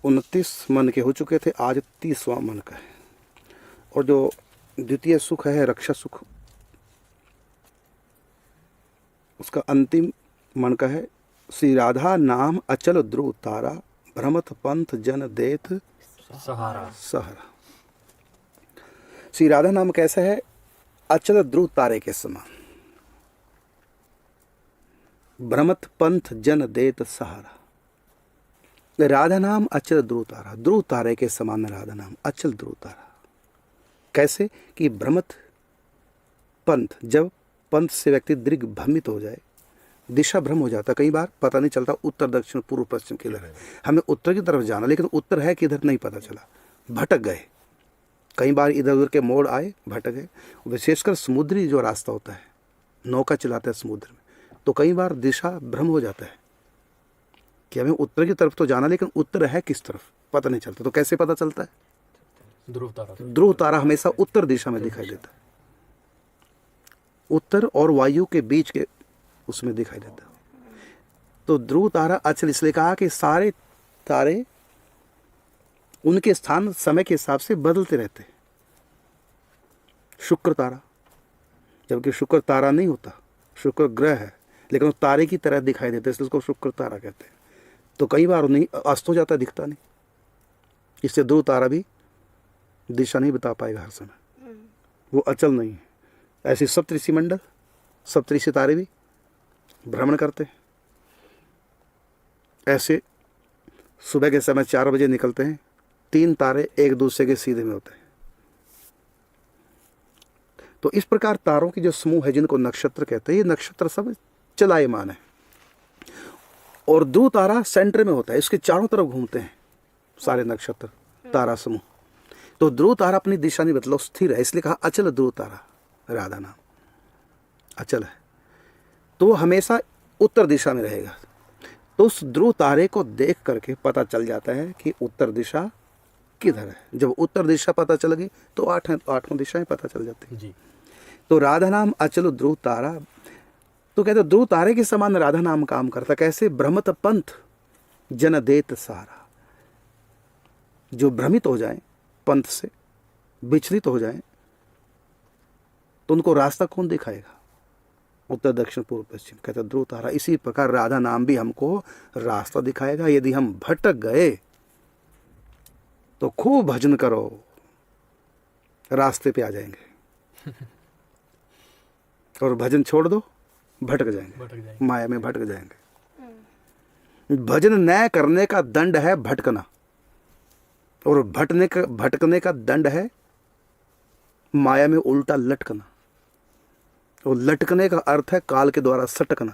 29 मन के हो चुके थे, आज 30वां मन का है। और जो द्वितीय सुख है रक्षा सुख, उसका अंतिम मन का है। श्री राधा नाम अचल ध्रुव तारा, भ्रमत पंथ जन देत सहारा। सहारा। श्री राधा नाम कैसा है? अचल ध्रुव तारे के समान, भ्रमत पंथ जन देत सहारा। राधा नाम अचल ध्रुव तारा, ध्रुव तारे के समान राधा नाम, अचल ध्रुव तारा। कैसे कि भ्रमत पंथ, जब पंथ से व्यक्ति दिग्भ्रमित हो जाए, दिशा भ्रम हो जाता, कई बार पता नहीं चलता उत्तर दक्षिण पूर्व पश्चिम किधर है। हमें उत्तर की तरफ जाना, लेकिन उत्तर है किधर नहीं पता चला, भटक गए। कई बार इधर उधर के मोड़ आए, भटक गए। विशेषकर समुद्री जो रास्ता होता है, नौका चलाते हैं समुद्र में, तो कई बार दिशा भ्रम हो जाता है कि हमें उत्तर की तरफ तो जाना, लेकिन उत्तर है किस तरफ पता नहीं चलता। तो कैसे पता चलता है? ध्रुव तारा। ध्रुव तारा हमेशा उत्तर दिशा में दिखाई देता है, उत्तर और वायु के बीच के उसमें दिखाई देता है। तो ध्रुव तारा अचल इसलिए कहा कि सारे तारे उनके स्थान समय के हिसाब से बदलते रहते हैं। शुक्र तारा, जबकि शुक्र तारा नहीं होता, शुक्र ग्रह है, लेकिन वो तारे की तरह दिखाई देते हैं, इसलिए उसको शुक्र तारा कहते हैं। तो कई बार नहीं अस्त हो जाता, दिखता नहीं। इससे ध्रुव तारा भी दिशा नहीं बता पाएगा हर समय, वो अचल नहीं है। ऐसे सप्तऋषि मंडल, सप्तऋषि तारे भी भ्रमण करते हैं। ऐसे सुबह के समय 4 बजे निकलते हैं, 3 तारे एक दूसरे के सीधे में होते हैं। तो इस प्रकार तारों की जो समूह है, जिनको नक्षत्र कहते हैं, ये नक्षत्र सब चलायमान है। और ध्रुव तारा सेंटर में होता है, इसके चारों तरफ घूमते हैं सारे नक्षत्र तारा समूह। तो ध्रुव तारा अपनी दिशा नहीं बदला, स्थिर है, इसलिए कहा अचल ध्रुव तारा। राधा नाम अचल है, तो हमेशा उत्तर दिशा में रहेगा। तो उस ध्रुव तारे को देख करके पता चल जाता है कि उत्तर दिशा किधर है। जब उत्तर दिशा पता चल गई तो आठों दिशाएं पता चल जाती जी। तो राधा नाम अचल ध्रुव तारा। तो कहते ध्रुव तारे के समान राधा नाम काम करता। कैसे? भ्रमत पंथ जन देत सहारा। जो भ्रमित हो जाए, पंथ से विचलित हो जाए, तो उनको रास्ता कौन दिखाएगा? उत्तर दक्षिण पूर्व पश्चिम। कहते ध्रुव तारा। इसी प्रकार राधा नाम भी हमको रास्ता दिखाएगा। यदि हम भटक गए तो खूब भजन करो, रास्ते पे आ जाएंगे। और भजन छोड़ दो, भटक जाएंगे, माया में भटक जाएंगे। भजन न करने का दंड है भटकना, और भटकने का दंड है माया में उल्टा लटकना। और लटकने का अर्थ है काल के द्वारा सटकना।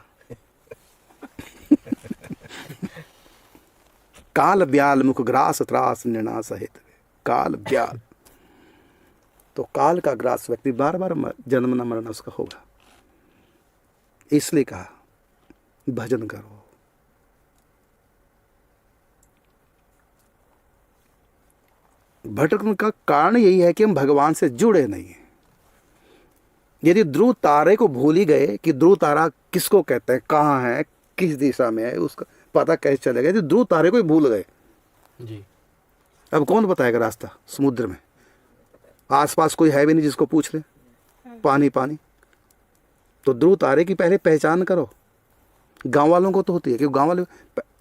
काल ब्याल मुख ग्रास त्रास निर्णा सहित। काल ब्याल, तो काल का ग्रास व्यक्ति बार बार जन्मना मरना उसका होगा। इसलिए कहा भजन करो। भटकने का कारण यही है कि हम भगवान से जुड़े नहीं हैं। यदि ध्रुव तारे को भूल ही गए कि ध्रुव तारा किसको कहते हैं, कहाँ है, किस दिशा में है, उसका पता कैसे चलेगा? यदि ध्रुव तारे को ही भूल गए जी, अब कौन बताएगा रास्ता? समुद्र में आसपास कोई है भी नहीं जिसको पूछ ले, पानी पानी। तो ध्रुव तारे की पहले पहचान करो। गांव वालों को तो होती है, क्योंकि गांव वाले,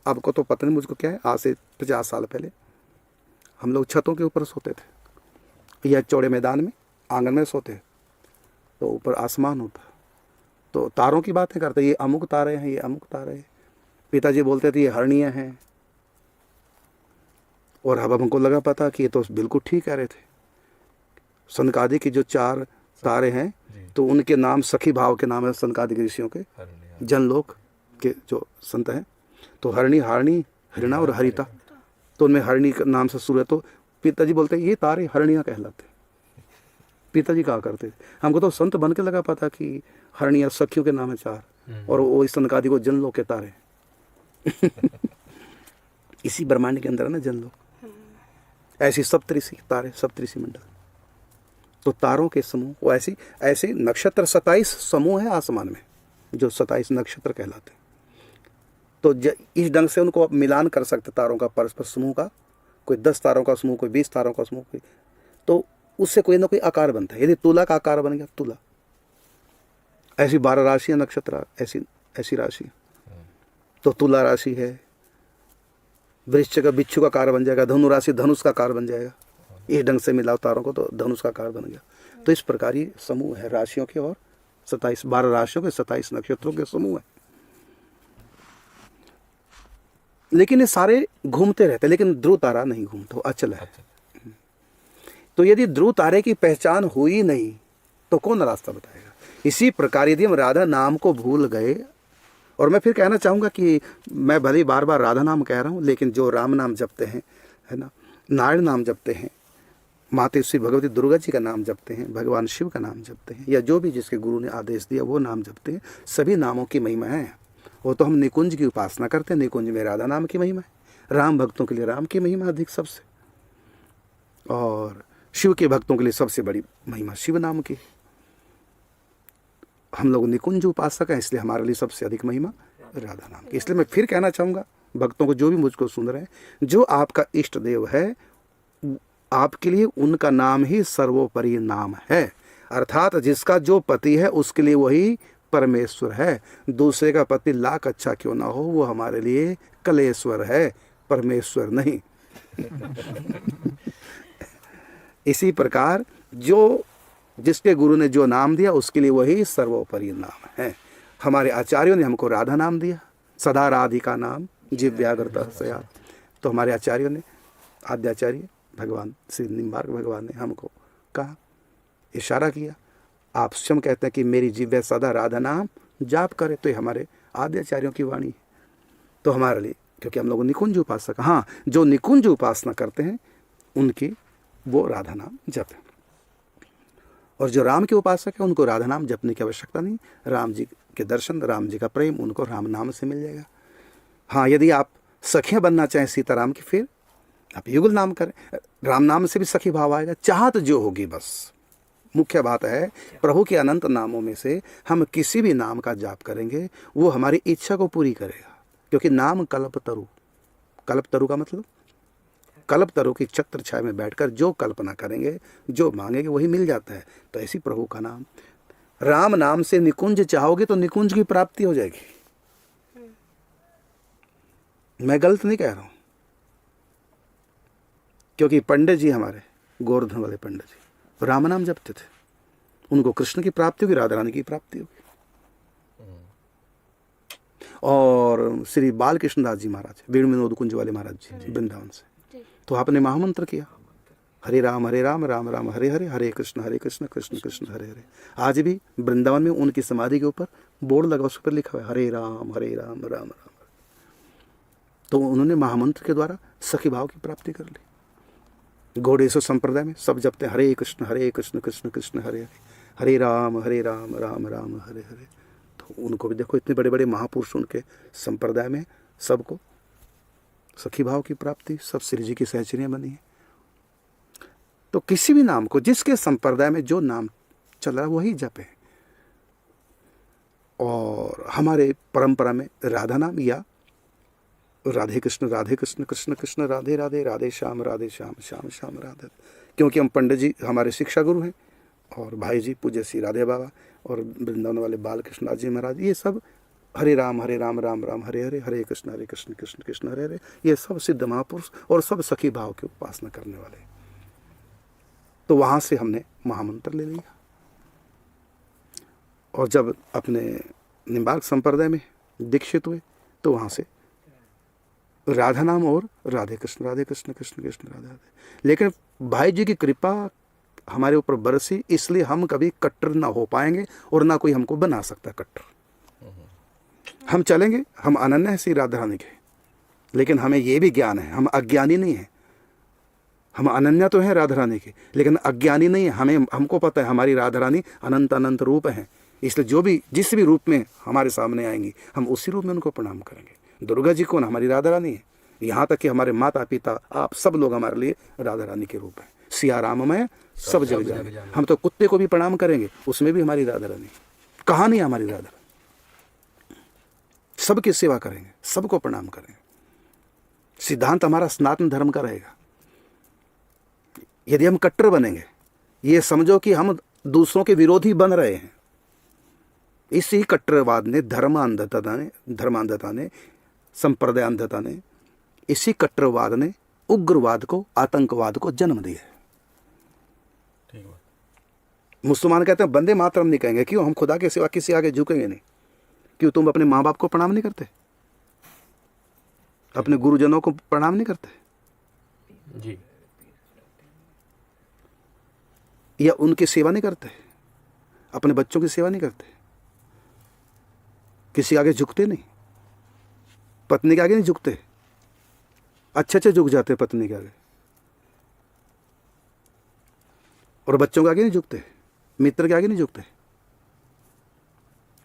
आपको तो पता नहीं मुझको क्या है, आज से 50 साल पहले हम लोग छतों के ऊपर सोते थे, या चौड़े मैदान में आंगन में सोते, तो ऊपर आसमान होता, तो तारों की बातें करते, ये अमुक तारे हैं, ये अमुक तारे हैं। पिताजी बोलते थे ये हरणियाँ हैं, और अब हमको लगा पता कि ये तो बिल्कुल ठीक कह रहे थे। सनकादि की जो 4 तारे हैं, तो उनके नाम सखी भाव के नाम है सनकादि ऋषियों के, जनलोक के जो संत हैं। तो हरणी, हारणी, हरिणा और हरिता, तो उनमें हरणी के नाम से शुरू है। तो पिताजी बोलते ये तारे हरणियाँ कहलाते। पिताजी कहा करते, हमको तो संत बन के लगा पता कि हरणियाँ सखियों के नाम है 4, और वो इस सनकादि को जनलोक के तारे। इसी ब्रह्मांड के अंदर है ना जनलोक। ऐसी सप्तऋषि तारे, सप्तऋषि मंडल। तो तारों के समूह, वो ऐसे नक्षत्र 27 समूह है आसमान में, जो 27 नक्षत्र कहलाते हैं। तो इस ढंग से उनको आप मिलान कर सकते तारों का, परस्पर समूह का, कोई 10 तारों का समूह, कोई 20 तारों का समूह, कोई, तो उससे कोई ना कोई आकार बनता है। यदि तुला का आकार बन गया, तुला, ऐसी 12 राशियां नक्षत्र, ऐसी ऐसी राशि, तो तुला राशि है। वृश्चिक का बिच्छू का आकार बन जाएगा, धनु राशि धनुष का आकार बन जाएगा। इस ढंग से मिलाओ तारों को तो धनुष का आकार बन गया। तो इस प्रकार ये समूह है राशियों के, और 27 12 राशियों के 27 नक्षत्रों के समूह है। लेकिन ये सारे घूमते रहते हैं, लेकिन ध्रुव तारा नहीं घूमता, वो अचल है। तो यदि ध्रुव तारे की पहचान हुई नहीं तो कौन रास्ता बताएगा? इसी प्रकार यदि हम राधा नाम को भूल गए, और मैं फिर कहना चाहूँगा कि मैं भले बार बार राधा नाम कह रहा हूँ, लेकिन जो राम नाम जपते हैं, है ना, नारायण नाम जपते हैं, माता श्री भगवती दुर्गा जी का नाम जपते हैं, भगवान शिव का नाम जपते हैं, या जो भी जिसके गुरु ने आदेश दिया वो नाम जपते हैं, सभी नामों की महिमा है। वो तो हम निकुंज की उपासना करते हैं, निकुंज में राधा नाम की महिमा है। राम भक्तों के लिए राम की महिमा अधिक सबसे, और शिव के भक्तों के लिए सबसे बड़ी महिमा शिव नाम की। हम लोग निकुंज उपासक हैं, इसलिए हमारे लिए सबसे अधिक महिमा राधा नाम की। इसलिए मैं फिर कहना चाहूँगा भक्तों को, जो भी मुझको सुन रहे हैं, जो आपका इष्ट देव है, आपके लिए उनका नाम ही सर्वोपरि नाम है। अर्थात जिसका जो पति है उसके लिए वही परमेश्वर है। दूसरे का पति लाख अच्छा क्यों ना हो, वो हमारे लिए कलेश्वर है, परमेश्वर नहीं। इसी प्रकार जो जिसके गुरु ने जो नाम दिया उसके लिए वही सर्वोपरि नाम है। हमारे आचार्यों ने हमको राधा नाम दिया, सदा राधिका नाम जिव्याग्रत सया। तो हमारे आचार्यों ने, आद्याचार्य भगवान श्री निम्बार्क भगवान ने हमको कहा, इशारा किया, आप स्वयं कहते हैं कि मेरी जिव्या सदा राधा नाम जाप करे। तो ये हमारे आद्याचार्यों की वाणी है। तो हमारे लिए, क्योंकि हम लोग निकुंज उपासक, हाँ, जो निकुंज उपासना करते हैं उनकी वो राधा नाम जप है, और जो राम के उपासक है उनको राधा नाम जपने की आवश्यकता नहीं। राम जी के दर्शन, राम जी का प्रेम उनको राम नाम से मिल जाएगा। हाँ, यदि आप सखियाँ बनना चाहें सीताराम की, फिर आप युगल नाम करें, राम नाम से भी सखी भाव आएगा। चाहत जो होगी, बस मुख्य बात है प्रभु के अनंत नामों में से हम किसी भी नाम का जाप करेंगे, वो हमारी इच्छा को पूरी करेगा। क्योंकि नाम कल्पतरु, कल्पतरु का मतलब कल्पतरु की छत्र छाया में बैठकर जो कल्पना करेंगे, जो मांगेंगे वही मिल जाता है। तो ऐसी प्रभु का नाम, राम नाम से निकुंज चाहोगे तो निकुंज की प्राप्ति हो जाएगी। मैं गलत नहीं कह रहा हूं, क्योंकि पंडित जी हमारे गोवर्धन वाले पंडित जी राम नाम जपते थे, उनको कृष्ण की प्राप्ति होगी, राधा रानी की प्राप्ति होगी। और श्री बाल कृष्णदास जी महाराज, वेणु विनोद कुंज वाले महाराज जी वृंदावन से, तो आपने महामंत्र किया, हरे राम राम राम हरे हरे, हरे कृष्ण कृष्ण कृष्ण हरे हरे। आज भी वृंदावन में उनकी समाधि के ऊपर बोर्ड लगा, उस पर लिखा हुआ है हरे राम राम राम। तो उन्होंने महामंत्र के द्वारा सखी भाव की प्राप्ति कर ली। गौड़ेश्वर संप्रदाय में सब जपते हैं हरे कृष्ण कृष्ण कृष्ण हरे हरे, हरे राम राम राम हरे हरे। तो उनको भी देखो, इतने बड़े बड़े महापुरुष उनके संप्रदाय में, सबको सखी भाव की प्राप्ति, सब श्री जी की सहचरियाँ बनी है। तो किसी भी नाम को, जिसके संप्रदाय में जो नाम चल रहा है वही जपे। और हमारे परंपरा में राधा नाम या राधे कृष्ण कृष्ण कृष्ण राधे राधे, राधे श्याम श्याम श्याम राधे। क्योंकि हम पंडित जी हमारे शिक्षा गुरु हैं, और भाई जी पूज्य श्री राधे बाबा और वृंदावन वाले बाल कृष्णदास जी महाराज, ये सब हरे राम राम राम हरे हरे, हरे कृष्ण कृष्ण कृष्ण हरे हरे, ये सब सिद्ध महापुरुष और सब सखी भाव की उपासना करने वाले। तो वहाँ से हमने महामंत्र ले लिया, और जब अपने निम्बार्क संप्रदाय में दीक्षित हुए तो वहाँ से राधा नाम और राधे कृष्ण कृष्ण कृष्ण राधे राधे। लेकिन भाई जी की कृपा हमारे ऊपर बरसी, इसलिए हम कभी कट्टर ना हो पाएंगे और ना कोई हमको बना सकता कट्टर। हम चलेंगे, हम अनन्य हैं श्री राधा रानी के, लेकिन हमें ये भी ज्ञान है, हम अज्ञानी नहीं हैं। हम अनन्य तो हैं राधा रानी के, लेकिन अज्ञानी नहीं है। हमको पता है हमारी राधा रानी अनंत अनंत रूप हैं, इसलिए जो भी जिस भी रूप में हमारे सामने आएंगी हम उसी रूप में उनको प्रणाम करेंगे। दुर्गा जी कौन? हमारी राधा रानी है। यहाँ तक कि हमारे माता पिता आप सब लोग हमारे लिए राधा रानी के रूप हैं। सिया राम में सब जग जाए। हम तो कुत्ते को भी प्रणाम करेंगे, उसमें भी हमारी राधा रानी। कहाँ नहीं हमारी राधा रानी? सबकी सेवा करेंगे, सबको प्रणाम करेंगे। सिद्धांत हमारा सनातन धर्म का रहेगा, यदि हम कट्टर बनेंगे, ये समझो कि हम दूसरों के विरोधी बन रहे हैं। इसी कट्टरवाद ने, धर्मांधता ने, संप्रदाय अंधता ने, इसी कट्टरवाद ने उग्रवाद को, आतंकवाद को जन्म दिया है। ठीक बात। मुसलमान कहते हैं बंदे मातरम नहीं कहेंगे। क्यों? हम खुदा के सिवा किसी आगे झुकेंगे नहीं। क्यों? तुम अपने माँ बाप को प्रणाम नहीं करते? अपने गुरुजनों को प्रणाम नहीं करते? जी। या उनकी सेवा नहीं करते? अपने बच्चों की सेवा नहीं करते? किसी आगे झुकते नहीं? पत्नी के आगे नहीं झुकते? अच्छे अच्छे झुक जाते पत्नी के आगे, और बच्चों के आगे नहीं झुकते, मित्र के आगे नहीं झुकते।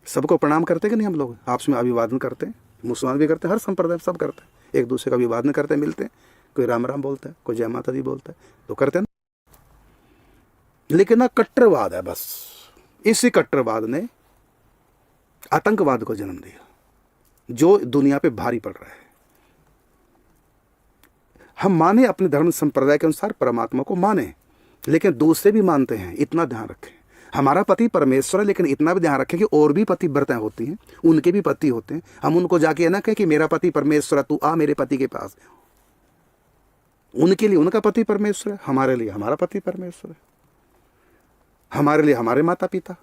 सबको प्रणाम करते कि नहीं? हम लोग आपस में अभिवादन करते हैं, मुसलमान भी करते हैं, हर संप्रदाय सब करते हैं, एक दूसरे का अभिवादन करते हैं, मिलते हैं, कोई राम राम बोलता है, कोई जय माता दी बोलता है, तो करते हैं ना। लेकिन ना कट्टरवाद है बस। इसी कट्टरवाद ने आतंकवाद को जन्म दिया, जो दुनिया पे भारी पड़ रहा है। हम माने अपने धर्म संप्रदाय के अनुसार परमात्मा को माने, लेकिन दूसरे भी मानते हैं, इतना ध्यान रखें। हमारा पति परमेश्वर है, लेकिन इतना भी ध्यान रखें कि और भी पतिव्रताएं होती हैं, उनके भी पति होते हैं। हम उनको जाके ना कहें कि मेरा पति परमेश्वर है, तू आ मेरे पति के पास। उनके लिए उनका पति परमेश्वर है, हमारे लिए हमारा पति परमेश्वर है। हमारे लिए हमारे माता पिता,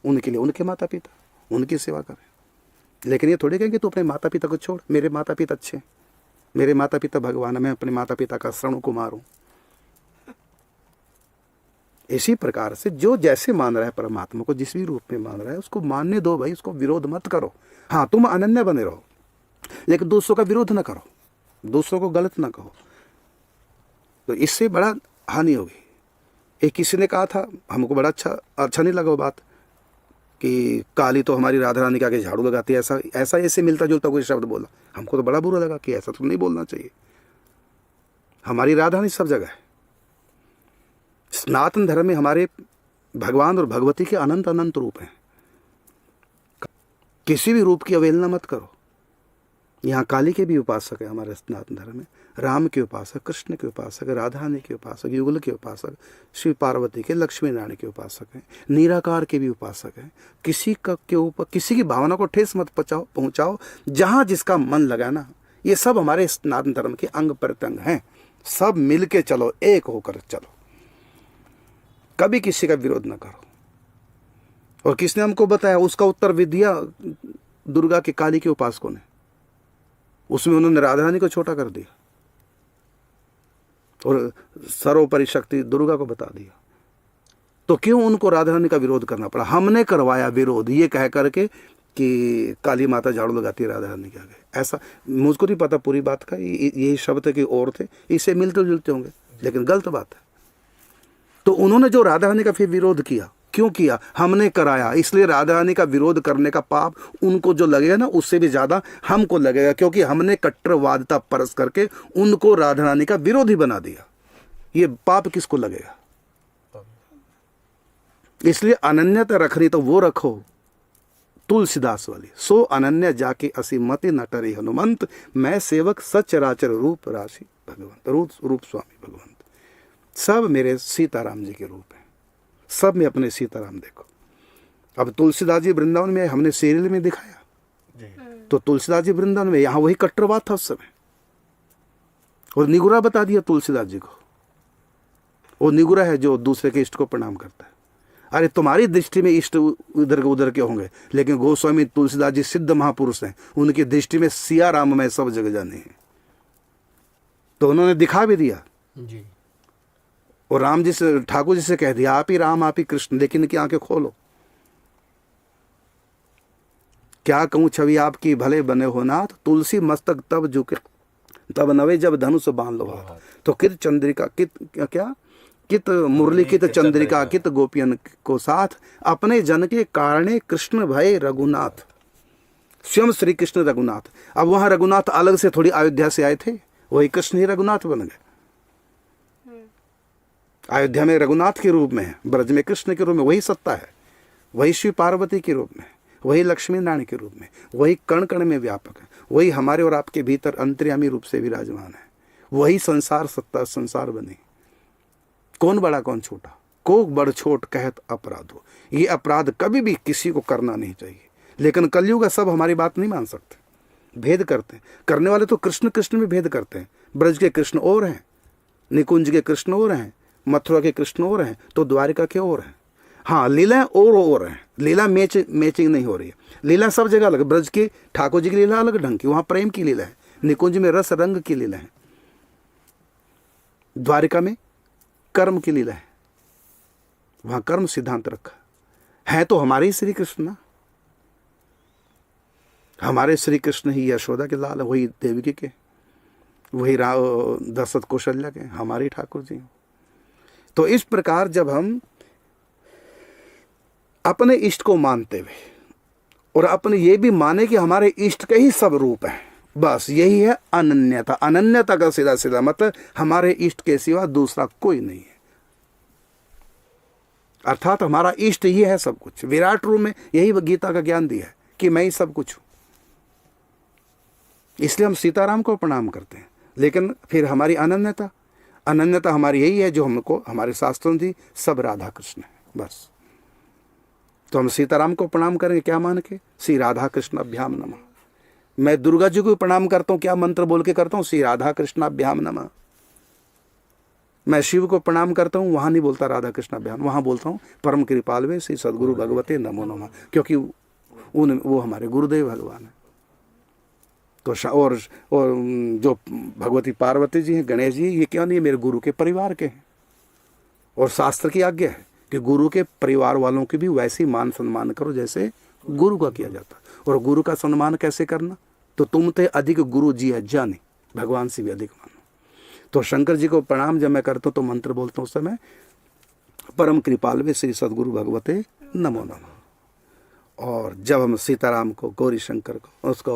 उनके लिए उनके माता पिता, उनकी सेवा करें। लेकिन ये थोड़ी कहें कि तू अपने माता पिता को छोड़, मेरे माता पिता अच्छे हैं, मेरे माता पिता भगवान है, मैं अपने माता पिता का शरण कुमार हूं। इसी प्रकार से जो जैसे मान रहा है परमात्मा को, जिस भी रूप में मान रहा है, उसको मानने दो भाई, उसको विरोध मत करो। हाँ, तुम अनन्य बने रहो, लेकिन दूसरों का विरोध ना करो, दूसरों को गलत ना कहो, तो इससे बड़ा हानि होगी। एक किसी ने कहा था, हमको बड़ा अच्छा नहीं लगा वो बात, कि काली तो हमारी राधा रानी के आगे झाड़ू लगाती है, ऐसा ऐसे मिलता जुलता कोई शब्द बोला। हमको तो बड़ा बुरा लगा कि ऐसा तो नहीं बोलना चाहिए। हमारी राधा रानी सब जगह है। सनातन धर्म में हमारे भगवान और भगवती के अनंत अनंत रूप हैं। किसी भी रूप की अवहेलना मत करो। यहाँ काली के भी उपासक है हमारे सनातन धर्म में, राम के उपासक, कृष्ण के उपासक, राधा रानी के उपासक, युगल के उपासक, शिव पार्वती के, लक्ष्मी नारायण के उपासक हैं, निराकार के भी उपासक हैं। किसी का के ऊपर किसी की भावना को ठेस मत पहुंचाओ। जहाँ जिसका मन लगा ना, ये सब हमारे सनातन धर्म के अंग प्रत्यंग हैं। सब मिल के चलो, एक होकर चलो, कभी किसी का विरोध ना करो। और किसने हमको बताया? उसका उत्तर विद्या दुर्गा के, काली के उपासकों ने। उसमें उन्होंने राधा रानी को छोटा कर दिया और सर्वोपरि शक्ति दुर्गा को बता दिया। तो क्यों उनको राधा रानी का विरोध करना पड़ा? हमने करवाया विरोध, ये कह करके कि काली माता झाड़ू लगाती है राधा रानी के आगे। ऐसा मुझको नहीं पता पूरी बात का, यही शब्द थे कि और थे, इससे मिलते जुलते होंगे, लेकिन गलत बात है। तो उन्होंने जो राधा रानी का फिर विरोध किया, क्यों किया? हमने कराया, इसलिए राधा रानी का विरोध करने का पाप उनको जो लगेगा ना, उससे भी ज्यादा हमको लगेगा, क्योंकि हमने कट्टरवादता परस करके उनको राधा रानी का विरोधी बना दिया। ये पाप किसको लगेगा? इसलिए अनन्यता रखनी तो वो रखो तुलसीदास वाली, सो अनन्य जाके असीमति नटरी हनुमंत, मैं सेवक सचराचर रूप राशि भगवंत, रूप स्वामी भगवंत। सब मेरे सीताराम जी के रूप हैं, सब में अपने सीताराम देखो। अब तुलसीदास जी वृंदावन में हमने सीरियल में दिखाया जी। तो तुलसीदास जी वृंदावन में, यहाँ वही कट्टरवाद था उस समय, और निगुरा बता दिया तुलसीदास जी को। वो निगुरा है जो दूसरे के इष्ट को प्रणाम करता है। अरे तुम्हारी दृष्टि में इष्ट उधर के होंगे, लेकिन गोस्वामी तुलसीदास जी सिद्ध महापुरुष हैं, उनकी दृष्टि में सिया राम में सब जगह जाने हैं। तो उन्होंने दिखा भी दिया जी। और राम जी से, ठाकुर जी से कह दिया, आप ही राम आप ही कृष्ण, लेकिन इनकी आंखें खोलो। क्या कहूं छवि आपकी भले बने हो नाथ, तुलसी मस्तक तब झुके तब नवे जब धनुष बांध लो हाथ। तो कित चंद्रिका कित मुरली कित चंद्रिका कित गोपियन को साथ, अपने जन के कारणे कृष्ण भय रघुनाथ। स्वयं श्री कृष्ण रघुनाथ। अब वहां रघुनाथ अलग से थोड़ी अयोध्या से आए थे, वही कृष्ण ही रघुनाथ बन गए। अयोध्या में रघुनाथ के रूप में है, ब्रज में कृष्ण के रूप में, वही सत्ता है, वही शिव पार्वती के रूप में, वही लक्ष्मी नारायण के रूप में, वही कण कण में व्यापक है, वही हमारे और आपके भीतर अंतर्यामी रूप से विराजमान है, वही संसार सत्ता संसार बनी। कौन बड़ा कौन छोटा, को बड़ छोट कहत अपराध हो। ये अपराध कभी भी किसी को करना नहीं चाहिए, लेकिन कलयुग का सब हमारी बात नहीं मान सकते, भेद करते हैं। करने वाले तो कृष्ण कृष्ण में भेद करते हैं। ब्रज के कृष्ण और हैं, निकुंज के कृष्ण और हैं, मथुरा के कृष्ण और हैं, तो द्वारिका के और हैं। हाँ, लीला और हैं, लीला मैचिंग नहीं हो रही है। लीला सब जगह अलग, ब्रज की ठाकुर जी की लीला अलग ढंग की, वहाँ प्रेम की लीला है, निकुंज में रस रंग की लीला है, द्वारिका में कर्म की लीला है, वहाँ कर्म सिद्धांत रखा है। तो हमारे ही श्री कृष्ण ना, हमारे श्री कृष्ण ही यशोदा के लाल, वही देवकी के, वही दशरथ कौशल्या के, हमारे ठाकुर जी। तो इस प्रकार जब हम अपने इष्ट को मानते हुए और अपने ये भी माने कि हमारे इष्ट के ही सब रूप हैं, बस यही है अनन्यता। अनन्यता का सीधा सीधा मतलब हमारे इष्ट के सिवा दूसरा कोई नहीं है, अर्थात हमारा इष्ट ही है सब कुछ। विराट रूप में यही गीता का ज्ञान दिया है कि मैं ही सब कुछ हूं। इसलिए हम सीताराम को प्रणाम करते हैं, लेकिन फिर हमारी अनन्यता हमारी यही है जो हमको हमारे शास्त्रों में थी, सब राधा कृष्ण है बस। तो हम सीताराम को प्रणाम करेंगे क्या मान के, श्री राधा कृष्णाभ्याम नमः। मैं दुर्गा जी को प्रणाम करता हूं, क्या मंत्र बोल के करता हूं, श्री राधा कृष्णाभ्याम नमः। मैं शिव को प्रणाम करता हूं, वहां नहीं बोलता राधा कृष्णाभ्याम, वहां बोलता हूं परम कृपालवे श्री सदगुरु भगवते नमो नमः, क्योंकि वो हमारे गुरुदेव भगवान है। तो और जो भगवती पार्वती जी हैं, गणेश जी, ये क्या नहीं, मेरे गुरु के परिवार के हैं। और शास्त्र की आज्ञा है कि गुरु के परिवार वालों की भी वैसे मान सम्मान करो जैसे गुरु का किया जाता। और गुरु का सम्मान कैसे करना, तो तुम थे अधिक गुरु जी है जाने, भगवान से भी अधिक मानो। तो शंकर जी को प्रणाम जब मैं करता हूँ तो मंत्र बोलता हूँ उस समय, परम कृपालवे श्री सदगुरु भगवते नमो नमः। और जब हम सीताराम को, गौरी शंकर को, उसको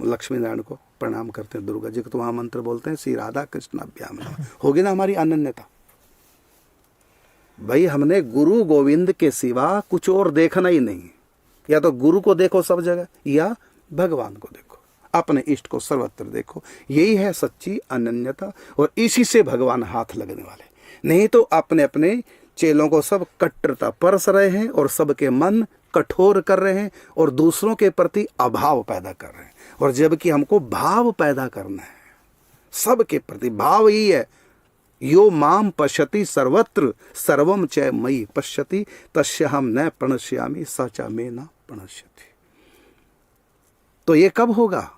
लक्ष्मी नारायण को प्रणाम करते हैं, दुर्गा जी को, तो वहाँ मंत्र बोलते हैं श्री राधा कृष्णाभ्याम नमः। होगी ना हमारी अनन्यता। भाई हमने गुरु गोविंद के सिवा कुछ और देखना ही नहीं, या तो गुरु को देखो सब जगह, या भगवान को देखो, अपने इष्ट को सर्वत्र देखो। यही है सच्ची अनन्यता, और इसी से भगवान हाथ लगने वाले। नहीं तो अपने अपने चेलों को सब कट्टरता परस रहे हैं और सबके मन कठोर कर रहे हैं और दूसरों के प्रति अभाव पैदा कर रहे हैं। और जबकि हमको भाव पैदा करना है, सबके प्रति भाव ही है। यो माम पश्यति सर्वत्र सर्वम च मयि पश्यति तस्य हम न प्रणश्यामि स च मे न प्रणश्यति। तो ये कब होगा,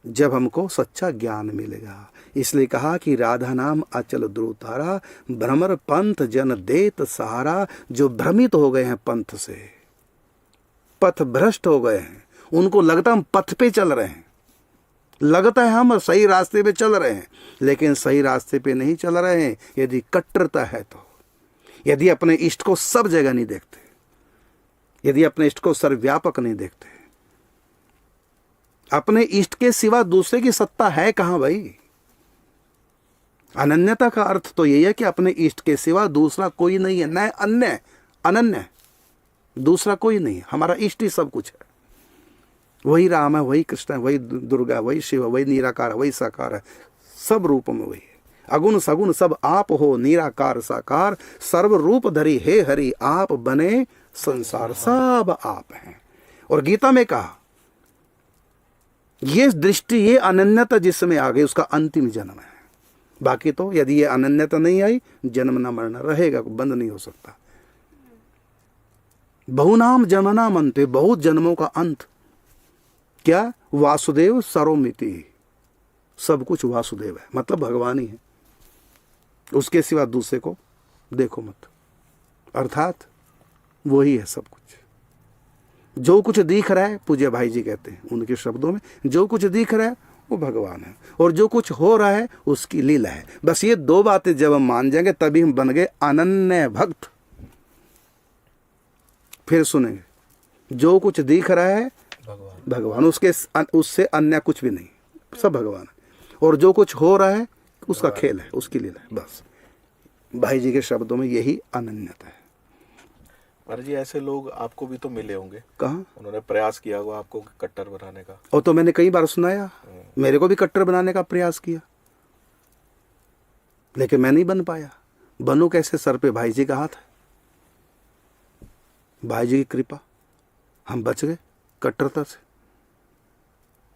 जब हमको सच्चा ज्ञान मिलेगा। इसलिए कहा कि राधा नाम अचल ध्रुवतारा, भ्रमर पंथ जन देत सहारा। जो भ्रमित हो गए हैं पंथ से, पथ भ्रष्ट हो गए हैं, उनको लगता हम पथ पे चल रहे हैं, लगता है हम सही रास्ते पे चल रहे हैं, लेकिन सही रास्ते पे नहीं चल रहे हैं यदि कट्टरता है तो। यदि अपने इष्ट को सब जगह नहीं देखते, यदि अपने इष्ट को सर्वव्यापक नहीं देखते, अपने इष्ट के सिवा दूसरे की सत्ता है कहां भाई। अनन्यता का अर्थ तो यही है कि अपने इष्ट के सिवा दूसरा कोई नहीं है, न अन्य अनन्य, दूसरा कोई नहीं है, हमारा इष्ट ही सब कुछ है। वही राम है, वही कृष्ण है, वही दुर्गा, वही शिव, वही निराकार है, वही साकार है, सब रूप में वही है। अगुण सगुण सब आप हो, निराकार साकार, सर्व रूप धरी हे हरि, आप बने संसार सब आप हैं। और गीता में कहा ये दृष्टि, ये अनन्यता जिसमें आ गई उसका अंतिम जन्म है। बाकी तो यदि ये अनन्यता नहीं आई, जन्म ना मरना रहेगा, बंद नहीं हो सकता। बहुनाम जन्मनाम अंत, बहुत जन्मों का अंत क्या, वासुदेव सर्वमिति, सब कुछ वासुदेव है, मतलब भगवान ही है, उसके सिवा दूसरे को देखो मत। अर्थात वही है सब कुछ। जो कुछ दिख रहा है, पूज्य भाई जी कहते हैं उनके शब्दों में, जो कुछ दिख रहा है वो भगवान है, और जो कुछ हो रहा है उसकी लीला है। बस ये दो बातें जब हम मान जाएंगे तभी हम बन गए अनन्य भक्त। फिर सुनेंगे, जो कुछ दिख रहा है भगवान, उससे अन्य कुछ भी नहीं, सब भगवान है। और जो कुछ हो रहा है उसका खेल है, उसकी लीला है। बस भाई जी के शब्दों में यही अनन्यता है। महाराज जी, ऐसे लोग आपको भी तो मिले होंगे, कहाँ उन्होंने प्रयास किया होगा आपको कट्टर बनाने का। और तो मैंने कई बार सुनाया, मेरे को भी कट्टर बनाने का प्रयास किया, लेकिन मैं नहीं बन पाया। बनू कैसे? सर पे भाई जी का हाथ है, भाई जी की कृपा, हम बच गए कट्टरता से।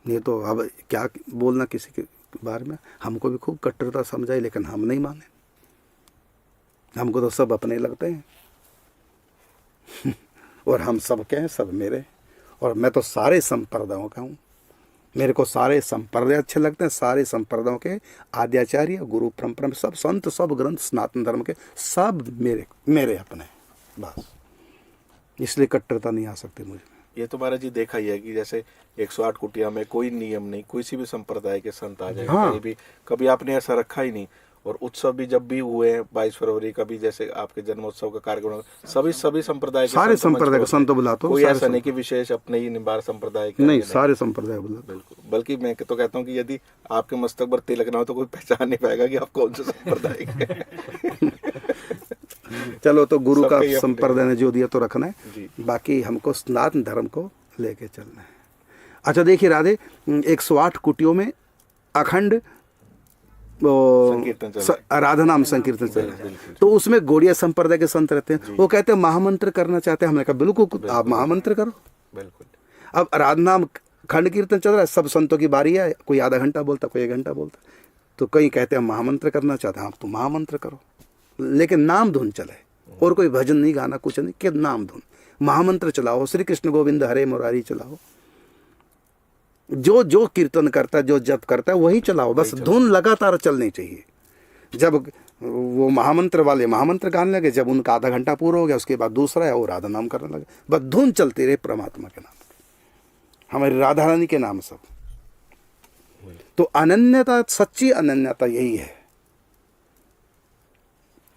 ये तो अब क्या बोलना किसी के बारे में। हमको भी खूब कट्टरता समझाई, लेकिन हम नहीं माने। हमको तो सब अपने लगते हैं और हम सब के हैं, सब मेरे। और मैं तो सारे संप्रदायों का हूँ। मेरे को सारे संप्रदाय अच्छे लगते हैं। सारे संप्रदायों के आद्याचार्य, गुरु परंपरा में सब संत, सब ग्रंथ सनातन धर्म के सब मेरे मेरे अपने, बस। इसलिए कट्टरता नहीं आ सकती मुझे। ये तो महाराज जी देखा ही है कि जैसे 108 कुटिया में कोई नियम नहीं, कोई सी भी संप्रदाय के संत आ जाए, हाँ। कहीं भी कभी आपने ऐसा रखा ही नहीं। और उत्सव भी जब भी हुए हैं 22 फरवरी का भी, जैसे आपके जन्मोत्सव का कार्यक्रम, सभी संप्रदाय के सारे संत मंच संप्रदाय पे के संत होते हैं। बुलाते हो, कोई सारे ऐसा नहीं कि विशेष अपने ही निबार संप्रदाय के नहीं, आगे सारे संप्रदाय बुलाते। बिल्कुल। बल्कि मैं तो कहता हूँ कि यदि आपके मस्तक पर तिलक ना हो तो कोई पहचान नहीं पाएगा कि आप कौन से संप्रदाय के हैं। चलो, तो गुरु का सबके ही अपने संप्रदाय ने जो दिया तो रखना है, जी। बाकी हमको सनातन धर्म को लेके चलना है। अच्छा देखिए राधे, 108 कुटियों में अखंड संकीर्तन चल रहा है। राधा नाम संकीर्तन चल रहा है। तो उसमें गौड़िया संप्रदाय के संत रहते हैं, वो कहते हैं महामंत्र करना चाहते हैं। हमने कहा बिल्कुल, आप महामंत्र करो। बिल्कुल। अब राधा नाम खंड कीर्तन चल रहा है, सब संतों की बारी है, कोई आधा घंटा बोलता, कोई 1 घंटा बोलता। तो कई कहते हैं महामंत्र करना चाहते हैं, आप तो महामंत्र करो, लेकिन नाम धुन चले। और कोई भजन नहीं गाना, कुछ नहीं, कि नाम धुन, महामंत्र चलाओ, श्री कृष्ण गोविंद हरे मुरारी चलाओ। जो जो कीर्तन करता है, जो जप करता है, वही चलाओ, बस धुन लगातार चलनी चाहिए। जब वो महामंत्र वाले महामंत्र गाने लगे, जब उनका आधा घंटा पूरा हो गया, उसके बाद दूसरा है वो राधा नाम करने लगे। बस धुन चलती रहे परमात्मा के नाम, हमारी राधा रानी के नाम सब। तो अनन्यता, सच्ची अनन्यता यही है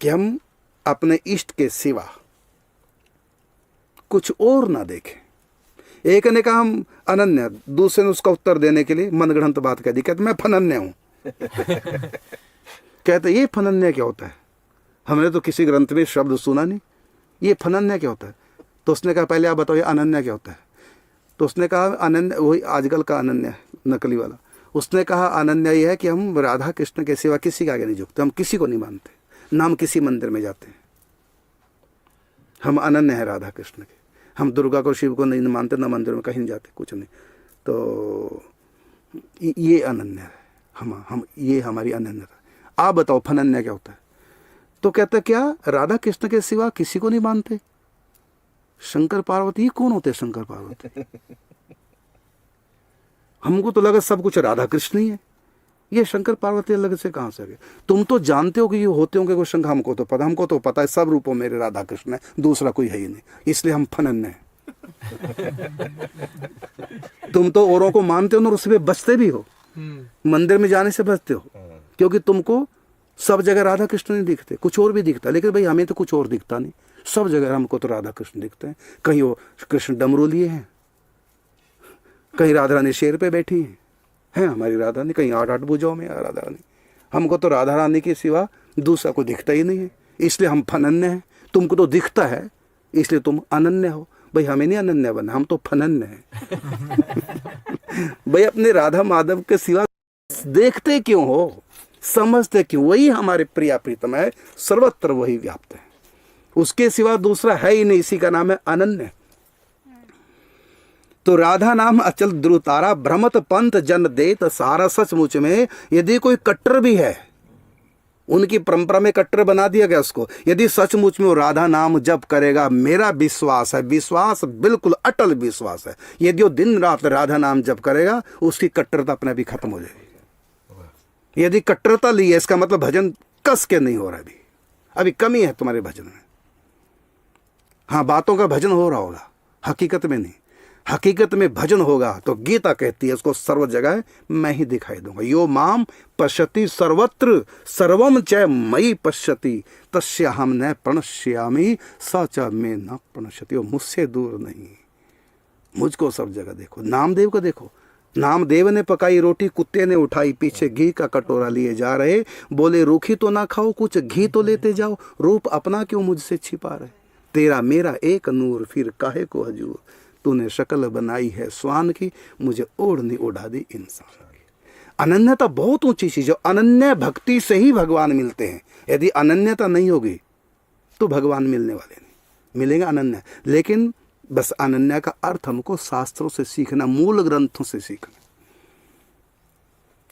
कि हम अपने इष्ट के सिवा कुछ और ना देखें। एक ने कहा हम अनन्य, दूसरे ने उसका उत्तर देने के लिए मनगढ़ंत बात कह दी, कहते मैं फनन्य हूं। कहते ये फनन्य क्या होता है? हमने तो किसी ग्रंथ में शब्द सुना नहीं, ये फनन्य क्या होता है? तो उसने कहा पहले आप बताओ ये अनन्य क्या होता है? तो उसने कहा अनन्य वही आजकल का अनन्य, नकली वाला। उसने कहा अनन्य ये है कि हम राधा कृष्ण के सिवा किसी के आगे नहीं झुकते, हम किसी को नहीं मानते, ना हम किसी मंदिर में जाते हैं। हम अनन्य है राधा कृष्ण के। हम दुर्गा को, शिव को नहीं मानते, ना मंदिर में कहीं नहीं जाते, कुछ नहीं। तो ये अनन्य है, हम ये हमारी अनन्यता। आप बताओ फनन्य क्या होता है? तो कहता क्या राधा कृष्ण के सिवा किसी को नहीं मानते? शंकर पार्वती, ये कौन होते शंकर पार्वती? हमको तो लगा सब कुछ राधा कृष्ण ही है, ये शंकर पार्वती अलग से कहां से आ गए? तुम तो जानते हो कि ये होते होंगे कोई शंकर, हमको तो पता है सब रूपों मेरे राधा कृष्ण है, दूसरा कोई है ही नहीं, इसलिए हम फनन्य हैं। तुम तो औरों को मानते हो और उससे बचते भी हो, मंदिर में जाने से बचते हो, क्योंकि तुमको सब जगह राधा कृष्ण नहीं दिखते, कुछ और भी दिखता। लेकिन भाई हमें तो कुछ और दिखता नहीं, सब जगह हमको तो राधा कृष्ण दिखते हैं। कहीं वो कृष्ण डमरू लिए हैं, कहीं राधा रानी शेर पे बैठी हैं हमारी राधा रानी, कहीं 8 भुजाओं में राधा रानी। हमको तो राधा रानी के सिवा दूसरा कोई दिखता ही नहीं है, इसलिए हम फनन्य हैं। तुमको तो दिखता है इसलिए तुम अनन्य हो। भाई हमें नहीं अनन्य बना, हम तो फनन्य हैं। भाई अपने राधा माधव के सिवा देखते क्यों हो, समझते क्यों? वही हमारे प्रिया प्रीतम है, सर्वत्र वही व्याप्त है, उसके सिवा दूसरा है ही नहीं, इसी का नाम है अनन्य। तो राधा नाम अचल ध्रुव तारा, भ्रमत पंथ जन देत सारा। सचमुच में यदि कोई कट्टर भी है, उनकी परंपरा में कट्टर बना दिया गया उसको, यदि सचमुच में वो राधा नाम जप करेगा, मेरा विश्वास है, विश्वास बिल्कुल अटल विश्वास है, यदि वो दिन रात राधा नाम जप करेगा, उसकी कट्टरता अपने भी खत्म हो जाएगी। यदि कट्टरता ली है, इसका मतलब भजन कस के नहीं हो रहा, अभी कमी है तुम्हारे भजन में। हाँ, बातों का भजन हो रहा होगा, हकीकत में नहीं। हकीकत में भजन होगा तो गीता कहती है उसको सर्व जगह मैं ही दिखाई दूंगा। यो माम पश्यति सर्वत्र सर्वम च मयि पश्यति तस्याहम न प्रणश्यामि स च मे न प्रणश्यति। वो मुझसे दूर नहीं, मुझको सब जगह देखो। नामदेव को देखो, नामदेव ने पकाई रोटी, कुत्ते ने उठाई, पीछे घी का कटोरा लिए जा रहे, बोले रूखी तो ना खाओ, कुछ घी तो लेते जाओ, रूप अपना क्यों मुझसे छिपा रहे? तेरा मेरा एक नूर, फिर काहे को हजूर, तूने शक्ल बनाई है स्वान की, मुझे ओढ़नी उड़ा दी इंसान की। अनन्यता बहुत ऊंची चीज है। अनन्य भक्ति से ही भगवान मिलते हैं। यदि अनन्यता नहीं होगी तो भगवान मिलने वाले नहीं, मिलेगा अनन्य। लेकिन बस अनन्य का अर्थ हमको शास्त्रों से सीखना, मूल ग्रंथों से सीखना।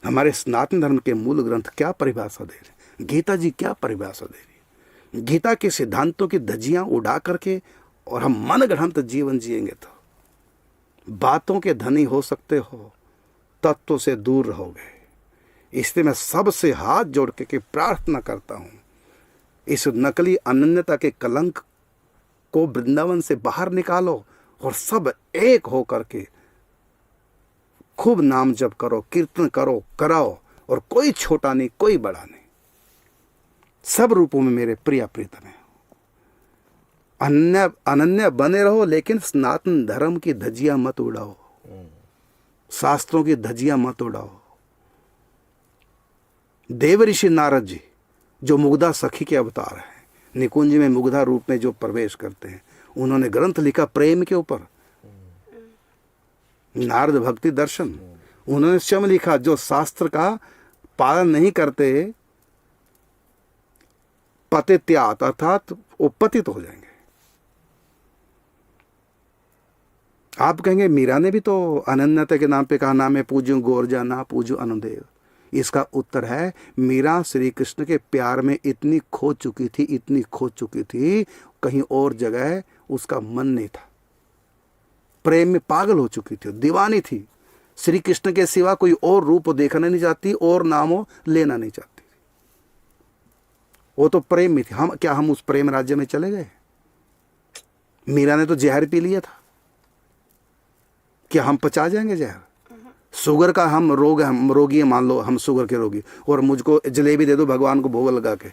हमारे सनातन धर्म के मूल ग्रंथ क्या परिभाषा दे रहे, गीता जी क्या परिभाषा दे रही है। गीता के सिद्धांतों की धज्जियां उड़ा करके और हम मनगढ़ंत जीवन जिएंगे तो बातों के धनी हो सकते हो, तत्वों से दूर रहोगे। इसलिए मैं सबसे हाथ जोड़ के प्रार्थना करता हूं, इस नकली अनन्यता के कलंक को वृंदावन से बाहर निकालो और सब एक हो करके खूब नाम जप करो, कीर्तन करो, कराओ। और कोई छोटा नहीं, कोई बड़ा नहीं, सब रूपों में मेरे प्रिय प्रीतम है। अनन्य बने रहो, लेकिन सनातन धर्म की धज्जियां मत उड़ाओ, शास्त्रों की धज्जियां मत उड़ाओ। देव ऋषि नारद जी जो मुग्धा सखी के अवतार हैं, निकुंज में मुग्धा रूप में जो प्रवेश करते हैं, उन्होंने ग्रंथ लिखा प्रेम के ऊपर, नारद भक्ति दर्शन। उन्होंने स्वयं लिखा जो शास्त्र का पालन नहीं करते पतित्यात, अर्थात वो पतित हो जाएंगे। आप कहेंगे मीरा ने भी तो अनन्यता के नाम पे कहा, नाम है पूज्यो गोरजा ना पूज्यो अनुदेव। इसका उत्तर है मीरा श्री कृष्ण के प्यार में इतनी खो चुकी थी, इतनी खो चुकी थी, कहीं और जगह उसका मन नहीं था। प्रेम में पागल हो चुकी थी, दीवानी थी। श्री कृष्ण के सिवा कोई और रूप देखना नहीं चाहती, और नामों लेना नहीं चाहती। वो तो प्रेम में थी। हम उस प्रेम राज्य में चले गए? मीरा ने तो जहर पी लिया था। क्या हम पचा जाएंगे जहर? शुगर का हम रोगी है, मान लो हम शुगर के रोगी, और मुझको जलेबी दे दो भगवान को भोग लगा के,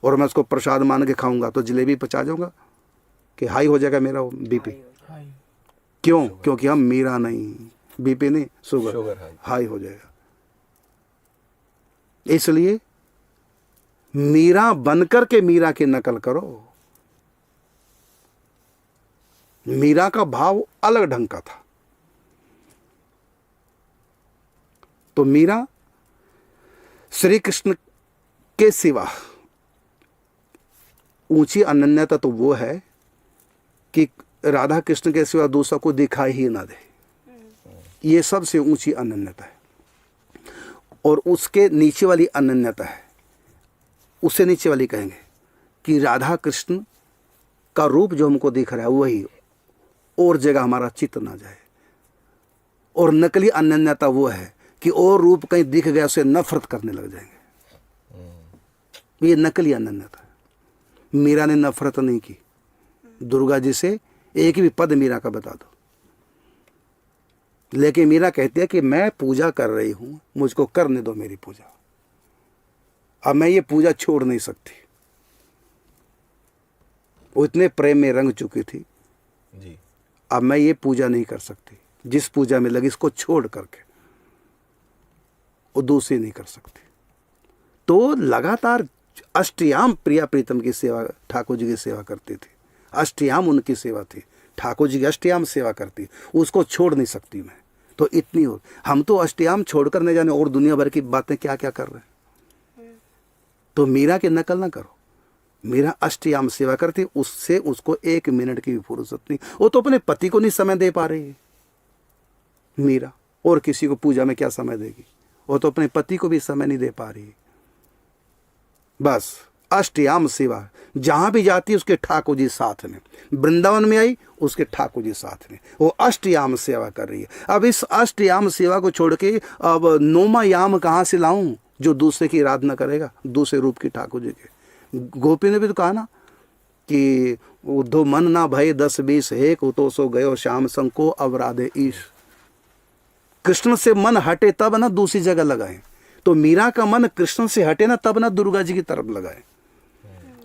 और मैं उसको प्रसाद मान के खाऊंगा, तो जलेबी पचा जाऊंगा कि हाई हो जाएगा मेरा बीपी? क्यों? क्योंकि हम मीरा नहीं, बीपी नहीं, शुगर हाई हो जाएगा। इसलिए मीरा बनकर के मीरा की नकल करो। मीरा का भाव अलग ढंग का था। तो मीरा श्री कृष्ण के सिवा ऊंची अनन्यता तो वो है कि राधा कृष्ण के सिवा दूसरा को दिखाई ही ना दे। ये सबसे ऊंची अनन्यता है। और उसके नीचे वाली अनन्यता है, उससे नीचे वाली कहेंगे कि राधा कृष्ण का रूप जो हमको दिख रहा है वही, और जगह हमारा चित्त ना जाए। और नकली अनन्यता वो है कि और रूप कहीं दिख गया उसे नफरत करने लग जाएंगे। ये नकली अनन्यता है। मीरा ने नफरत नहीं की दुर्गा जी से, एक भी पद मीरा का बता दो। लेकिन मीरा कहती है कि मैं पूजा कर रही हूं, मुझको करने दो मेरी पूजा, अब मैं ये पूजा छोड़ नहीं सकती। वो इतने प्रेम में रंग चुकी थी जी, अब मैं ये पूजा नहीं कर सकती। जिस पूजा में लगी इसको छोड़ करके वो दूसरी नहीं कर सकती। तो लगातार अष्टयाम प्रिया प्रीतम की सेवा, ठाकुर जी की सेवा करती थी। अष्टयाम उनकी सेवा थी, ठाकुर जी की अष्टयाम सेवा करती, उसको छोड़ नहीं सकती मैं। तो इतनी हो, हम तो अष्टयाम छोड़कर नहीं जाने और दुनिया भर की बातें क्या क्या कर रहे हैं। तो मीरा की नकल ना करो। मीरा अष्टयाम सेवा करती, उससे उसको 1 मिनट की भी फुर्सत नहीं। वो तो अपने पति को नहीं समय दे पा रही है मीरा, और किसी को पूजा में क्या समय देगी? वो तो अपने पति को भी समय नहीं दे पा रही। बस अष्टयाम सेवा, जहां भी जाती उसके ठाकुर जी साथ में। वृंदावन में आई उसके ठाकुर जी साथ में, वो अष्टयाम सेवा कर रही है। अब इस अष्टयाम सेवा को छोड़ के अब 9वां याम कहां से लाऊं जो दूसरे की आराधना करेगा, दूसरे रूप की ठाकुर जी के। गोपी ने भी तो कहा ना कि उद्धो मन ना भय 10-20 हेक उतो सो गयो श्याम संको अवराधे ईश। कृष्ण से मन हटे तब ना दूसरी जगह लगाए। तो मीरा का मन कृष्ण से हटे ना तब ना दुर्गा जी की तरफ लगाए।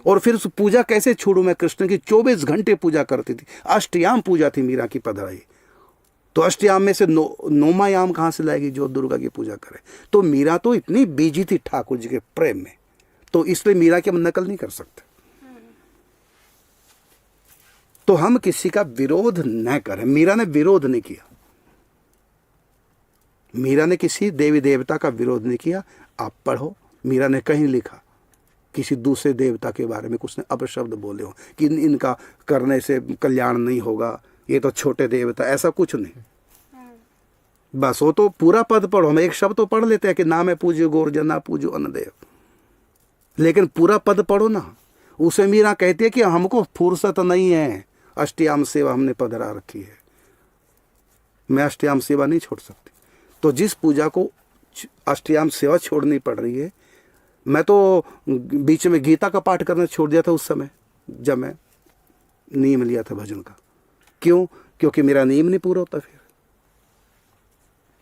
और फिर उस पूजा कैसे छोड़ू मैं? कृष्ण की 24 घंटे पूजा करती थी। अष्टयाम पूजा थी मीरा की पधराई। तो अष्टयाम में से 9वां याम कहां से लाएगी जो दुर्गा की पूजा करे? तो मीरा तो इतनी बीजी थी ठाकुर जी के प्रेम में, तो इसलिए मीरा की हम नकल नहीं कर सकते। तो हम किसी का विरोध न करें। मीरा ने विरोध नहीं किया। मीरा ने किसी देवी देवता का विरोध नहीं किया। आप पढ़ो, मीरा ने कहीं लिखा किसी दूसरे देवता के बारे में कुछ ने अपशब्द बोले हो कि इनका करने से कल्याण नहीं होगा, ये तो छोटे देवता, ऐसा कुछ नहीं। बस वो तो पूरा पद पढ़ो, हम एक शब्द तो पढ़ लेते हैं कि नाम है पूज्य गोरजना पूजो अन्नदेव, लेकिन पूरा पद पढ़ो ना। उसे मीरा कहती है कि हमको फुर्सत नहीं है, अष्टयाम सेवा हमने पधरा रखी है, मैं अष्टयाम सेवा नहीं छोड़ सकती। तो जिस पूजा को अष्टयाम सेवा छोड़नी पड़ रही है, मैं तो बीच में गीता का पाठ करना छोड़ दिया था उस समय जब मैं नियम लिया था भजन का। क्यों? क्योंकि मेरा नियम नहीं पूरा होता। फिर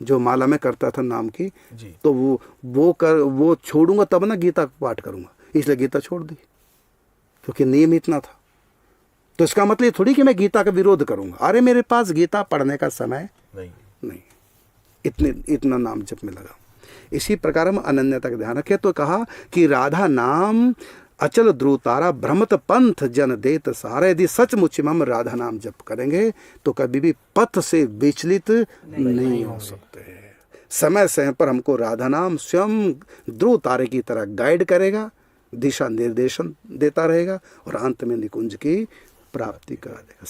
जो माला में करता था नाम की जी। तो वो छोड़ूंगा तब ना गीता का पाठ करूंगा, इसलिए गीता छोड़ दी क्योंकि नियम इतना था। तो इसका मतलब ये थोड़ी कि मैं गीता का विरोध करूंगा। अरे मेरे पास गीता पढ़ने का समय नहीं, इतना नाम जप में लगा। इसी प्रकार हम अनन्यता का ध्यान रखें। तो कहा कि राधा नाम अचल ध्रुवतारा भ्रमत पंथ जन देत सारा। यदि सचमुच में हम राधा नाम जप करेंगे तो कभी भी पथ से विचलित नहीं हो सकते। समय समय पर हमको राधा नाम स्वयं ध्रुव तारे की तरह गाइड करेगा, दिशा निर्देशन देता रहेगा और अंत में निकुंज की प्राप्ति करा देगा।